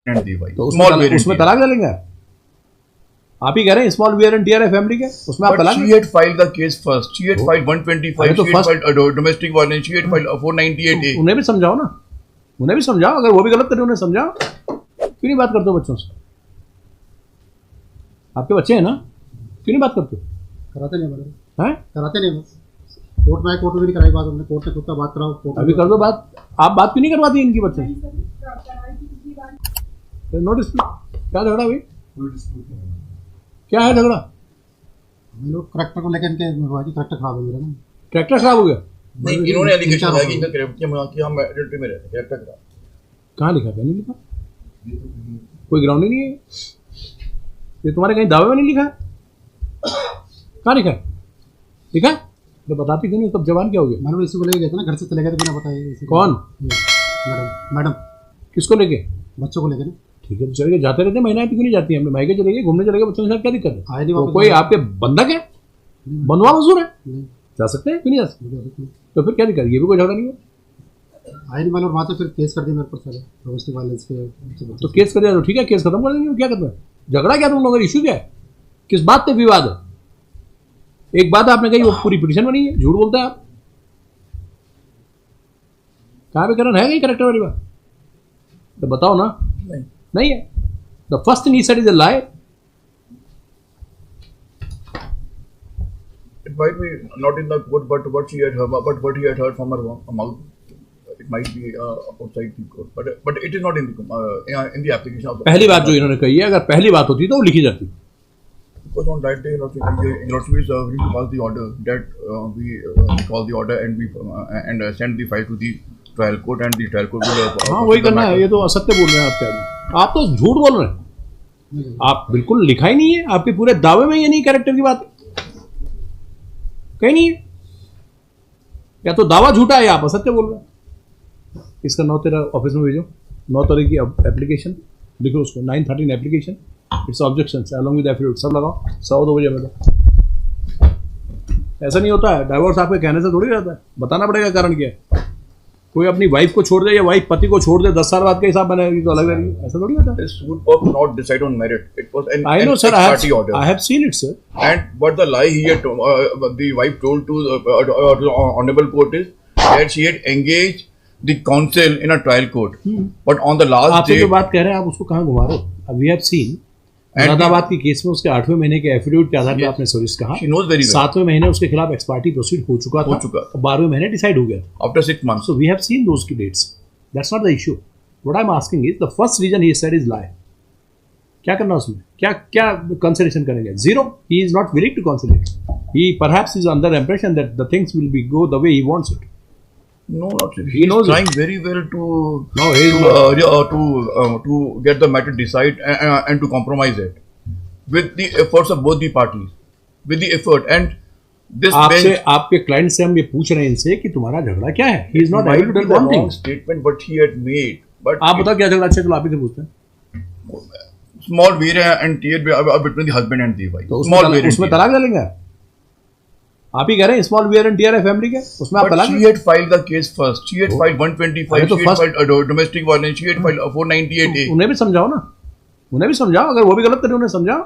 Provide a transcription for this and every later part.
तो उसमें तलाक डालेंगे आप ही कह रहे हैं स्मॉल वेयर एंड टियर है फैमिली के, उसमें आप तलाक। She had filed the case first. She had filed 125. She had filed domestic violence. She had filed 498A. उन्हें भी समझाओ ना, उन्हें भी समझाओ, अगर वो भी गलत करे उन्हें समझाओ। क्यों नहीं बात करते हो बच्चों से? आपके बच्चे हैं ना, क्यों नहीं बात करते? कराते नहीं मैडम, हैं कराते नहीं बस। कोर्ट में कोर्ट में भी कराई बात, हमने कोर्ट में खुद का बात कराओ। अभी कर दो बात, आप बात क्यों नहीं करवाती इनकी बच्चे? नो डिस्प्यूट, क्या झगड़ा भाई? क्या है झगड़ा? हम लोग करेक्टर को लेकर इनके करेक्टर खराब हो गया ना। ट्रैक्टर खराब हो गया? नहीं, इन्होंने एलिगेशन लगाया कि इनका कि हम एडिटर में रहते हैं, करेक्टर खराब। कहाँ लिखा है? नहीं लिखा, कोई ग्राउंड ही नहीं है ये तुम्हारे कहीं दावे में नहीं लिखा है? कहाँ लिखा है? लिखा है तो बताती क्यों नहीं? तब जवान क्या हो गया? मैडम इसी को लेके गए थे ना, घर से चले गए थे बिना बताए। कौन? मैडम किसको लेके? बच्चों को लेके ना। ठीक है तो चले गए, जाते रहते महिलाएं क्यों नहीं जाती? हमने मायके चले गए, घूमने चले गए, बच्चों के साथ क्या दिक्कत है? आए नहीं वापस। कोई आपके बंधक है, बंधुआ मजदूर है, जा सकते हैं, क्यों नहीं जा सकते? तो फिर क्या दिक्कत? ये भी कोई झगड़ा नहीं है। आए नहीं मैडम, वहाँ से फिर केस कर दिया मेरे पर सारे डोमेस्टिक वायलेंस के। तो केस कर दिया तो ठीक है, केस खत्म कर देंगे, क्या करना है? झगड़ा क्या तुम लोगों का? इशू क्या है? किस बात पे विवाद है? एक बात आपने कही, वो पूरी पिटीशन बनी है, झूठ बोलते हैं आप। कहाँ पे करण है कहीं करेक्टर वाली बात? तो बताओ ना। नहीं है। The first thing he said is a lie. It might be not in the court, but what he had heard from her mouth, it might be outside the court. But it is not in the application of the. पहली बात जो इन्होंने कही है, अगर पहली बात होती तो वो लिखी जाती। Because on that day, Lordship is willing to pass the order that we call the order and we send the file to the trial court and the trial court will हाँ वही करना है। ये तो असत्य बोल रहे हैं आपके आदमी, आप तो झूठ बोल रहे हैं। आप बिल्कुल लिखा ही नहीं है, आपके पूरे दावे में ये नहीं कैरेक्टर की बात कहीं नहीं है। या तो दावा झूठा है या आप असत्य बोल रहे हैं। इसका 9 तेरा ऑफिस में भेजो, 9 तारीख की एप्लीकेशन लिखो, उसको 913 application, it's objections along with affidavit सब लगाओ, 102 बजे में। ऐसा नहीं होता है, डाइवोर्स आपके कहने से थोड़ी रहता है, बताना पड़ेगा कारण क्या है। कोई अपनी वाइफ को छोड़ दे या वाइफ पति को छोड़ दे, 10 साल बाद का हिसाब बनाएगी तो अलग रहेगी, ऐसा थोड़ी होता है। This would not decide on merit. It was an I know, sir. party order. I have seen it, sir. And what the lie he had, the wife told to the honorable court is that she had engaged the counsel in a trial court. But on the last आप day, जो बात कह रहे हैं आप उसको कहाँ घुमा रहे हो? We have seen मुरादाबाद की केस में उसके 8वें महीने के एफिडेविट के आधार पर आपने सर्विस कहा, she knows very well. 7वें महीने उसके खिलाफ एक्सपार्टी प्रोसीड हो चुका था, 12वें महीने डिसाइड हो गया था After 6 months. So we have seen those dates. That's not the issue. What I'm asking is the first reason he said is lie. क्या करना उसमें? क्या कंसिडरेशन करेंगे? Zero. He is not willing to consider. He perhaps is under the impression that the things will be go the way he wants it. No, not really. He knows trying very well to No, he is to get the matter decide and to compromise it with the efforts of both the parties, with the effort and this आपसे आपके client से हम ये पूछ रहे हैं इनसे कि तुम्हारा झगड़ा क्या है? He is not able to tell one thing. Statement but he had made. But आप बताओ क्या झगड़ा? अच्छा चलो आप ही से पूछते हैं। small wear and tear between the husband and the wife. तो Small wear and उसमें tear. तलाक डालेंगे आप ही कह रहे हैं स्मॉल वेयर एंड टियर है फैमिली के, उसमें आप But तलाक। she had filed the case first. She had filed 125. तो She had filed domestic violence. She had filed 498A. उन्हें भी समझाओ ना, उन्हें भी समझाओ, अगर वो भी गलत करें उन्हें समझाओ।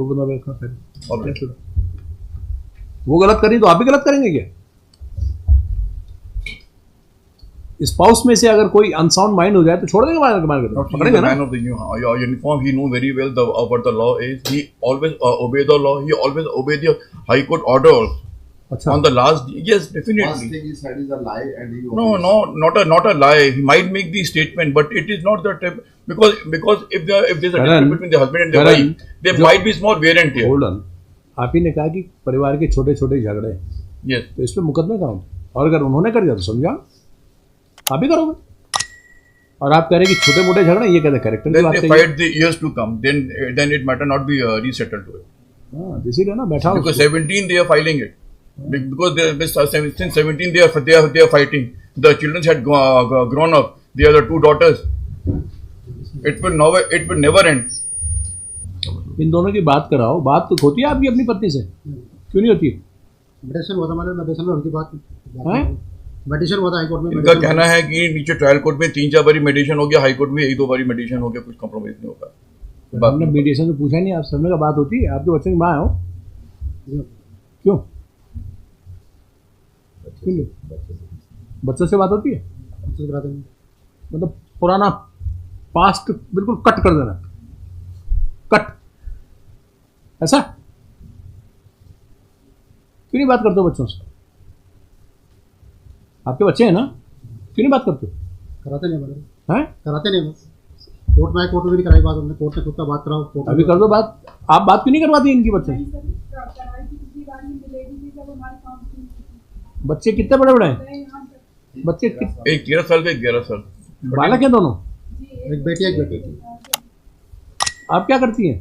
2 बंदा बैठा फिर वो गलत करी तो आप भी गलत करेंगे क्या? स्पाउस में से अगर कोई अनसाउंड माइंड हो जाए तो छोड़ देंगे पकड़ेंगे ना। Man of the uniform, he know very well what the law is. He always obey the law. He always obey the high court orders. अच्छा On the last, yes, First definitely. thing he said is a lie, and he No, not a lie. He might make the statement, but it is not the type because if there's a dispute between the husband and the wife, there might be small wear and tear. Hold on, आप ही ने कहा कि परिवार के छोटे छोटे झगड़े, Yes. तो इस पे मुकदमे कहाँ होते? और अगर उन्होंने कर दिया तो समझाओ, आप ही करोगे। और आप कह रहे हैं कि छोटे मोटे झगड़े, ये कहते कैरेक्टर की Then बात they करिए। fight the years to come. Then it matter not be resettled to it. हाँ इसीलिए ना बैठा Because 17 they are filing it. Because since 17 they are fighting. The children had grown up. They are the 2 daughters. It will never end. इन दोनों की बात कराओ, बात तो होती है आपकी अपनी पत्नी से, क्यों नहीं होती है? मेडिसिन हुआ था मैंने, मेडिसिन में उनकी बात हैं? मेडिटेशन हुआ था हाई कोर्ट में। इनका कहना है कि नीचे ट्रायल कोर्ट में 3-4 बारी मेडिटेशन हो गया, हाई कोर्ट में 1-2 बारी मेडिटेशन हो गया, कुछ कॉम्प्रोमाइज नहीं होगा। हमने मीडिएशन से पूछा नहीं, आप सामने का बात होती है, आपके बच्चे की माँ हो क्यों? क्यों नहीं? बच्चों से बात होती है? बच्चे कराते हैं। मतलब पुराना पास्ट बिल्कुल कट कर देना, कट, ऐसा क्यों नहीं बात करते हो बच्चों से? आपके बच्चे हैं ना, क्यों नहीं बात करते? कराते नहीं मैडम, हैं? कराते नहीं बस। कोर्ट में कोर्ट में भी कराई बात, हमने कोर्ट में खुद का बात कराओ, कोर्ट अभी कर दो बात, आप बात क्यों नहीं करवाती इनकी बच्चे? बच्चे कितने बड़े बड़े हैं? बच्चे एक 13 साल का, एक 11 साल। बालक है दोनों? एक बेटी एक बेटी। आप क्या करती हैं?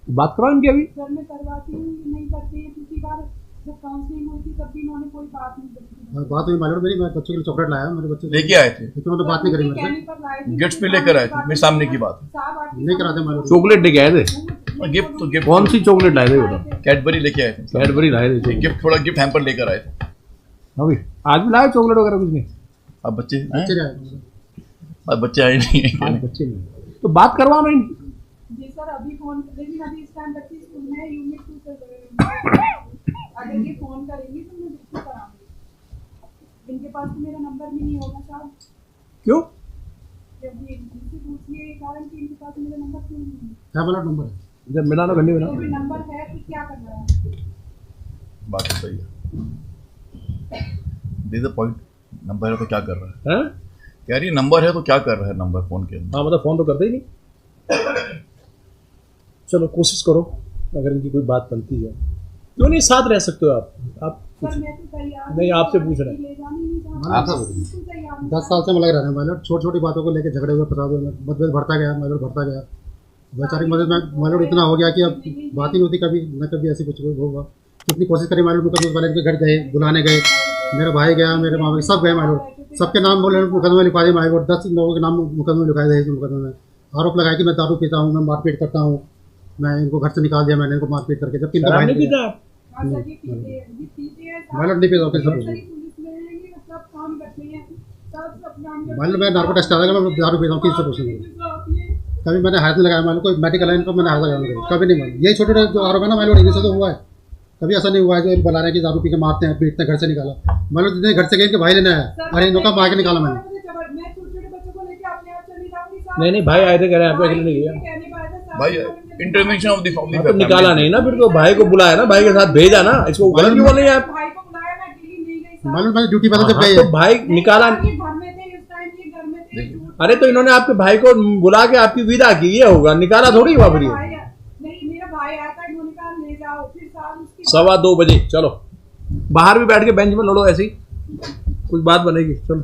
बात कराओ इनकी अभी। सर मैं करवाती हूँ, ये नहीं करते हैं। पिछली बार जब काउंसलिंग हुई थी तब भी इन्होंने कोई बात नहीं करी। बात हुई मालूम मेरी, मैं बच्चों के लिए चॉकलेट लाया, मेरे बच्चे लेके आए थे, लेकिन उन्होंने बात नहीं करी मेरे से। गिफ्ट भी लेकर आए थे, मेरे सामने की बात। नहीं कराते मालूम। चॉकलेट लेके आए थे? गिफ्ट तो गिफ्ट कौन सी चॉकलेट लाए थे बताओ? कैडबरी लेके आए थे, कैडबरी लाए थे? गिफ्ट, थोड़ा गिफ्ट हैम्पर लेकर आए थे। अभी आज भी लाए चॉकलेट वगैरह कुछ नहीं? अब बच्चे हैं? बच्चे नहीं आए। अब बच्चे आए नहीं आज हैं। बच्चे नहीं, तो बात करवाओ ना इनकी। जी सर अभी फोन, लेकिन अभी इस टाइम बच्चे स्कूल में है, यूनिट 2 चल रही है। अगर ये फोन करेंगे तो मैं बिल्कुल कराऊंगी। इनके पास तो मेरा नंबर भी नहीं होगा साहब। क्यों? जब ये इनसे पूछिए ये कारण कि इनके पास मेरा नंबर क्यों नहीं है। क्या बोला नंबर है? जब मिला ना गंदी तो मिला। भी नंबर है तो क्या कर रहा है? बात तो सही है, दिस द पॉइंट। नंबर है तो क्या कर रहा है? हैं? कह रही नंबर है तो क्या कर रहा है नंबर फोन के अंदर? हाँ मतलब फोन तो करते ही नहीं। चलो कोशिश करो, अगर इनकी कोई बात बनती है। क्यों नहीं साथ रह सकते हो आप सर मैं तो तैयार नहीं, आपसे पूछ रहे हैं। ले जाने नहीं चाहता। आप बिल्कुल तैयार हूँ। 10 साल से मैं लग रहा है माइलर, छोटी छोटी बातों को लेकर झगड़े हुए, फसाद हुए, मतभेद बढ़ता गया, माइलर बढ़ता गया। वैचारिक मदद में माइलर इतना हो गया कि अब बात ही नहीं होती कभी न कभी, ऐसी कुछ होगा। कितनी कोशिश करी माइलर, मुकदमे वाले के घर गए, बुलाने गए, मेरा भाई गया, मेरे मामा सब गए माइलर, सबके नाम बोले, मुकदमे लिखवा दिए माइलर, 10 लोगों के नाम मुकदमे लिखाए गए। मुकदमे में आरोप लगाया कि मैं दारू पीता हूँ, मैं मारपीट करता हूँ, मैं इनको घर से निकाल दिया, मैंने इनको मारपीट करके, जबकि इनका भाई नहीं नहीं पीता है। आप? हाँ सर ये पीते हैं, ये पीते हैं साहब। माइलर नहीं पीता, फिर सब पुलिस में है, ये सब काम करते हैं, सब काम करते हैं। माइलर मैं नार्को टेस्ट करा, मैं दारू पीता हूँ, किससे पूछूंगा? कभी मैंने हाथ नहीं लगाया माइलर, कोई मेडिकल लाइन पर मैंने हाथ लगाया कभी नहीं। माइलर यही छोटे जो आरोप है ना माइलर, इनसे तो हुआ है, कभी ऐसा नहीं हुआ है जो बुला रहे हैं कि दारू पी के मारते हैं, पीटते हैं, घर से निकाला। माइलर जितने घर से गए कि भाई लेने आया, अरे इनका मार के निकाला मैंने। नहीं नहीं भाई आए थे, कह रहे हैं आप अकेले नहीं गया भाई इंटरवेंशन ऑफ द तो निकाला नहीं ना, फिर तो भाई को बुलाया ना, भाई के साथ भेजा ना, इसको गलत क्यों बोल रही हैं आप? भाई को बुलाया, मैं अकेली नहीं गई साहब। माइलर मैंने ड्यूटी पर जब हाँ, गई तो भाई निकाला। ये घर में थे उस टाइम, ये घर में थे। अरे तो इन्होंने आपके भाई को बुला के आपकी विदा की, ये होगा, निकाला थोड़ी हुआ फिर ये। नहीं मेरा भाई आया था, इन्होंने कहा ले जाओ, फिर साहब उसकी 2:15 बजे चलो बाहर भी बैठ के बेंच में लड़ो, ऐसी कुछ बात बनेगी। चलो।